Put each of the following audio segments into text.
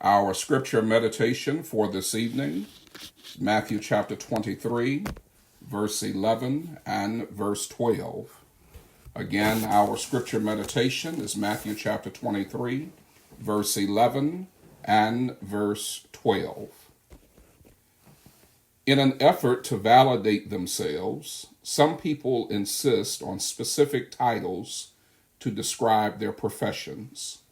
Our scripture meditation for this evening is Matthew chapter 23, verse 11 and verse 12. Again, our scripture meditation is Matthew chapter 23, verse 11 and verse 12. In an effort to validate themselves, some people insist on specific titles to describe their professions.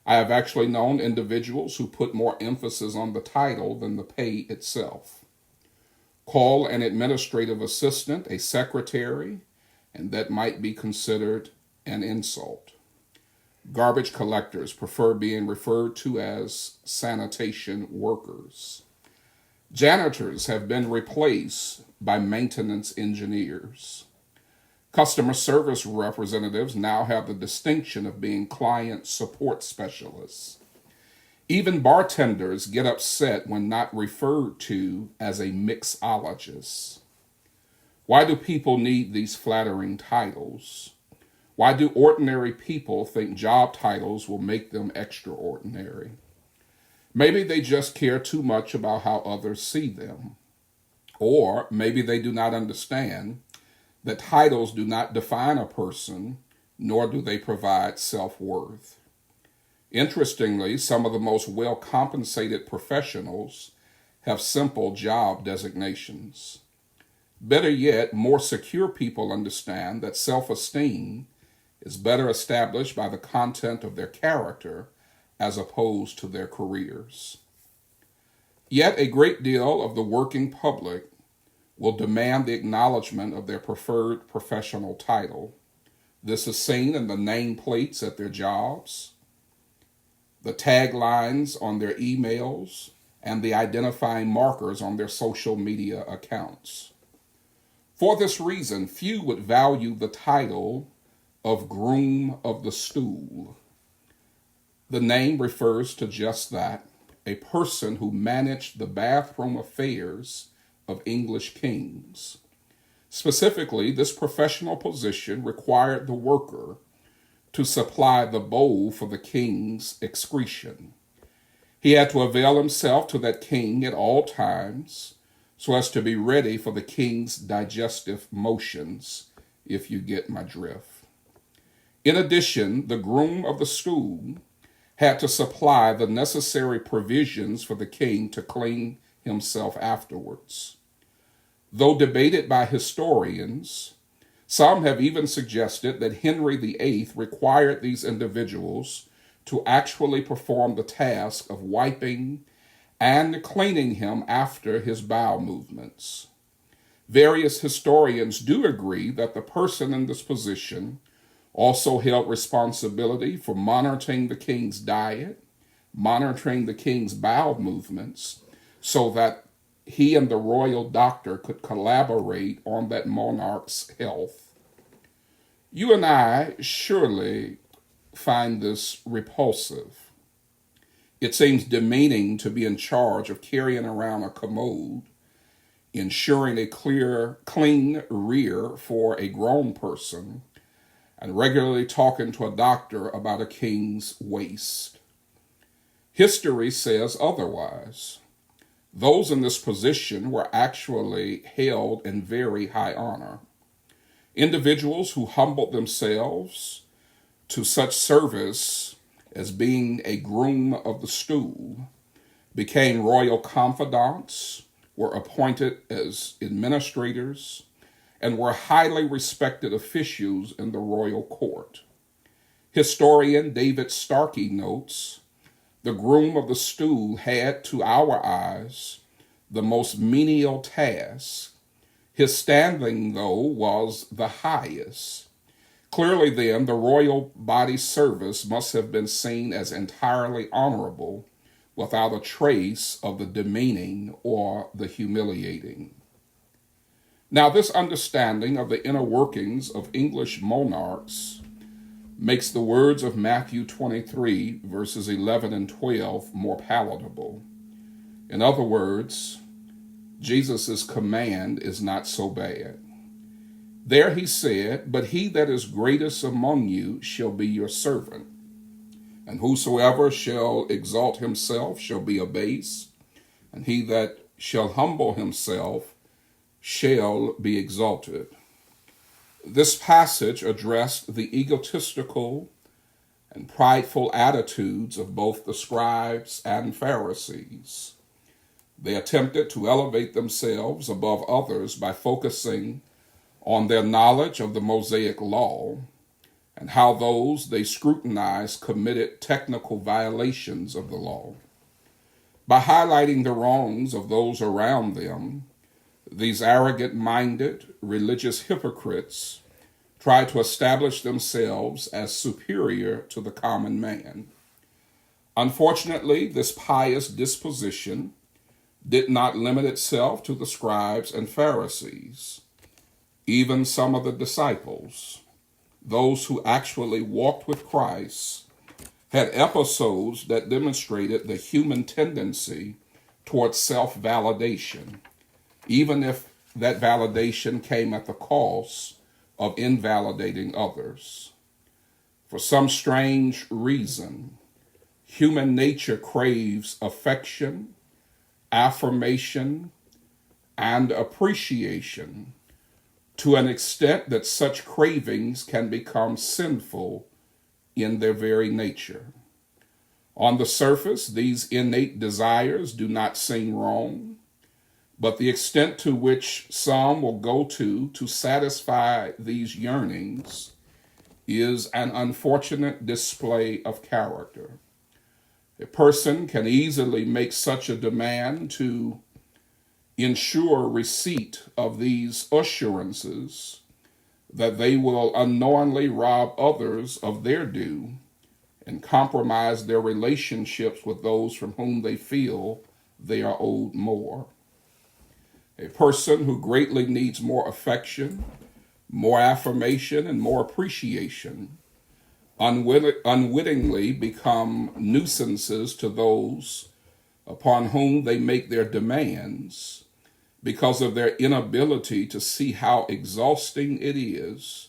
I have actually known individuals who put more emphasis on the title than the pay itself. Call an administrative assistant a secretary, and that might be considered an insult. Garbage collectors prefer being referred to as sanitation workers. Janitors have been replaced by maintenance engineers. Customer service representatives now have the distinction of being client support specialists. Even bartenders get upset when not referred to as a mixologist. Why do people need these flattering titles? Why do ordinary people think job titles will make them extraordinary? Maybe they just care too much about how others see them. Or maybe they do not understand that titles do not define a person, nor do they provide self-worth. Interestingly, some of the most well-compensated professionals have simple job designations. Better yet, more secure people understand that self-esteem is better established by the content of their character as opposed to their careers. Yet a great deal of the working public will demand the acknowledgement of their preferred professional title. This is seen in the nameplates at their jobs, the taglines on their emails, and the identifying markers on their social media accounts. For this reason, few would value the title of groom of the stool. The name refers to just that, a person who managed the bathroom affairs of English kings. Specifically, this professional position required the worker to supply the bowl for the king's excretion. He had to avail himself to that king at all times so as to be ready for the king's digestive motions, if you get my drift. In addition, the groom of the stool had to supply the necessary provisions for the king to clean himself afterwards. Though debated by historians, some have even suggested that Henry VIII required these individuals to actually perform the task of wiping and cleaning him after his bowel movements. Various historians do agree that the person in this position also held responsibility for monitoring the king's diet, monitoring the king's bowel movements, so that he and the royal doctor could collaborate on that monarch's health. You and I surely find this repulsive. It seems demeaning to be in charge of carrying around a commode, ensuring a clean rear for a grown person, and regularly talking to a doctor about a king's waist. History says otherwise. Those in this position were actually held in very high honor. Individuals who humbled themselves to such service as being a groom of the stool became royal confidants, were appointed as administrators, and were highly respected officials in the royal court. Historian David Starkey notes, the groom of the stool had, to our eyes, the most menial task. His standing, though, was the highest. Clearly, then, the royal body service must have been seen as entirely honorable, without a trace of the demeaning or the humiliating. Now, this understanding of the inner workings of English monarchs makes the words of Matthew 23, verses 11 and 12 more palatable. In other words, Jesus' command is not so bad. There he said, "But he that is greatest among you shall be your servant. And whosoever shall exalt himself shall be abased, and he that shall humble himself shall be exalted. This passage addressed the egotistical and prideful attitudes of both the scribes and Pharisees. They attempted to elevate themselves above others by focusing on their knowledge of the Mosaic law and how those they scrutinized committed technical violations of the law. By highlighting the wrongs of those around them, these arrogant-minded religious hypocrites try to establish themselves as superior to the common man. Unfortunately, this pious disposition did not limit itself to the scribes and Pharisees. Even some of the disciples, those who actually walked with Christ, had episodes that demonstrated the human tendency towards self-validation, even if that validation came at the cost of invalidating others. For some strange reason, human nature craves affection, affirmation, and appreciation to an extent that such cravings can become sinful in their very nature. On the surface, these innate desires do not seem wrong, but the extent to which some will go to satisfy these yearnings is an unfortunate display of character. A person can easily make such a demand to ensure receipt of these assurances that they will unknowingly rob others of their due and compromise their relationships with those from whom they feel they are owed more. A person who greatly needs more affection, more affirmation, and more appreciation unwittingly become nuisances to those upon whom they make their demands because of their inability to see how exhausting it is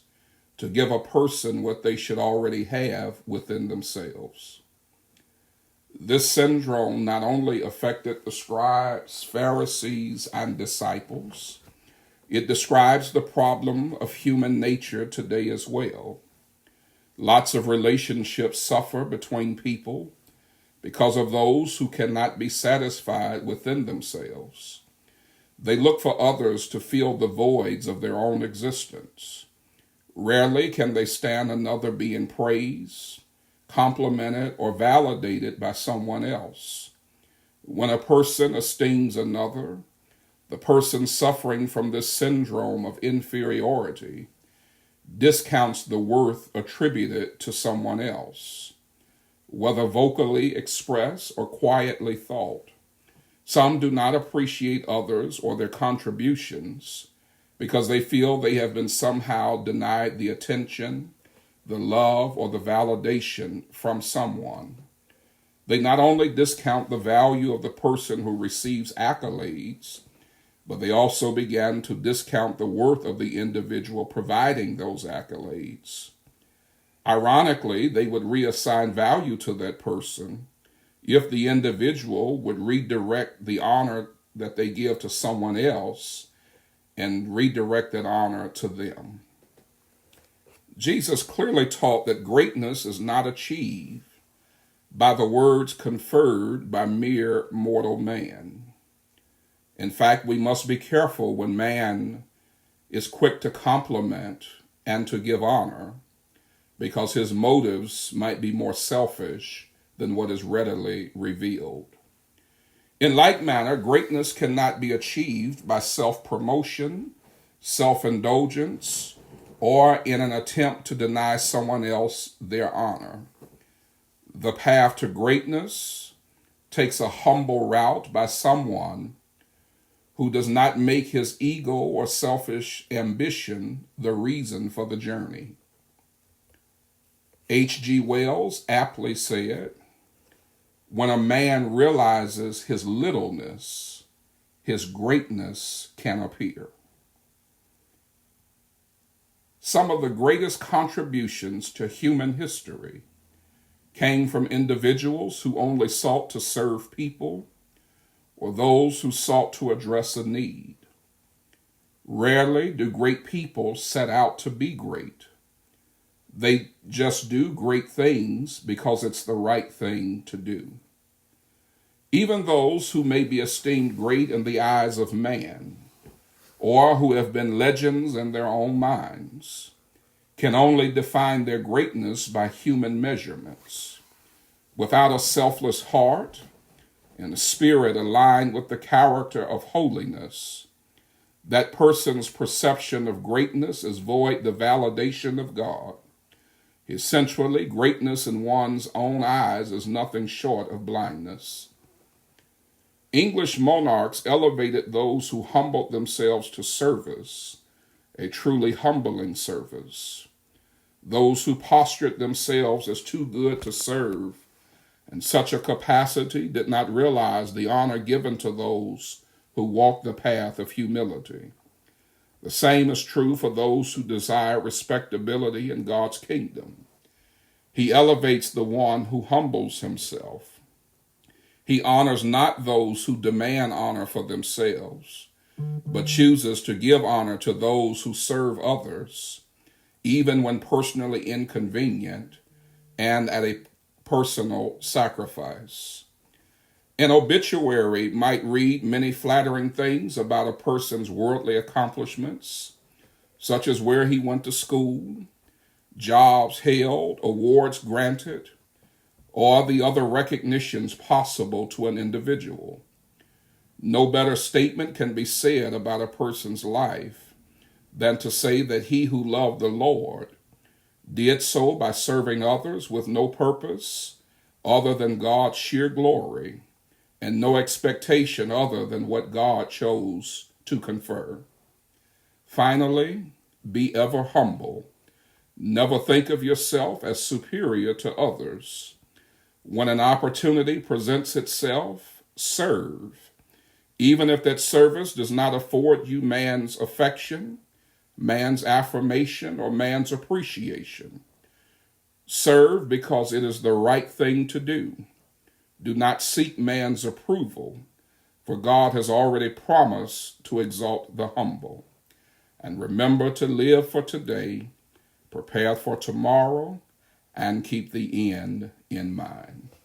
to give a person what they should already have within themselves. This syndrome not only affected the scribes, Pharisees, and disciples, it describes the problem of human nature today as well. Lots of relationships suffer between people because of those who cannot be satisfied within themselves. They look for others to fill the voids of their own existence. Rarely can they stand another being praised, complimented, or validated by someone else. When a person esteems another, the person suffering from this syndrome of inferiority discounts the worth attributed to someone else, whether vocally expressed or quietly thought. Some do not appreciate others or their contributions because they feel they have been somehow denied the attention, the love, or the validation from someone. They not only discount the value of the person who receives accolades, but they also began to discount the worth of the individual providing those accolades. Ironically, they would reassign value to that person if the individual would redirect the honor that they give to someone else and redirect that honor to them. Jesus clearly taught that greatness is not achieved by the words conferred by mere mortal man. In fact, we must be careful when man is quick to compliment and to give honor, because his motives might be more selfish than what is readily revealed. In like manner, greatness cannot be achieved by self-promotion, self-indulgence, or in an attempt to deny someone else their honor. The path to greatness takes a humble route by someone who does not make his ego or selfish ambition the reason for the journey. H.G. Wells aptly said, "When a man realizes his littleness, his greatness can appear." Some of the greatest contributions to human history came from individuals who only sought to serve people or those who sought to address a need. Rarely do great people set out to be great. They just do great things because it's the right thing to do. Even those who may be esteemed great in the eyes of man, or who have been legends in their own minds, can only define their greatness by human measurements. Without a selfless heart and a spirit aligned with the character of holiness, that person's perception of greatness is void the validation of God. Essentially, greatness in one's own eyes is nothing short of blindness. English monarchs elevated those who humbled themselves to service, a truly humbling service. Those who postured themselves as too good to serve in such a capacity did not realize the honor given to those who walk the path of humility. The same is true for those who desire respectability in God's kingdom. He elevates the one who humbles himself. He honors not those who demand honor for themselves, but chooses to give honor to those who serve others, even when personally inconvenient and at a personal sacrifice. An obituary might read many flattering things about a person's worldly accomplishments, such as where he went to school, jobs held, awards granted, or the other recognitions possible to an individual. No better statement can be said about a person's life than to say that he who loved the Lord did so by serving others with no purpose other than God's sheer glory and no expectation other than what God chose to confer. Finally, be ever humble. Never think of yourself as superior to others. When an opportunity presents itself, serve, even if that service does not afford you man's affection, man's affirmation, or man's appreciation. Serve because it is the right thing to do. Do not seek man's approval, for God has already promised to exalt the humble. And remember to live for today, prepare for tomorrow, and keep the end in mind.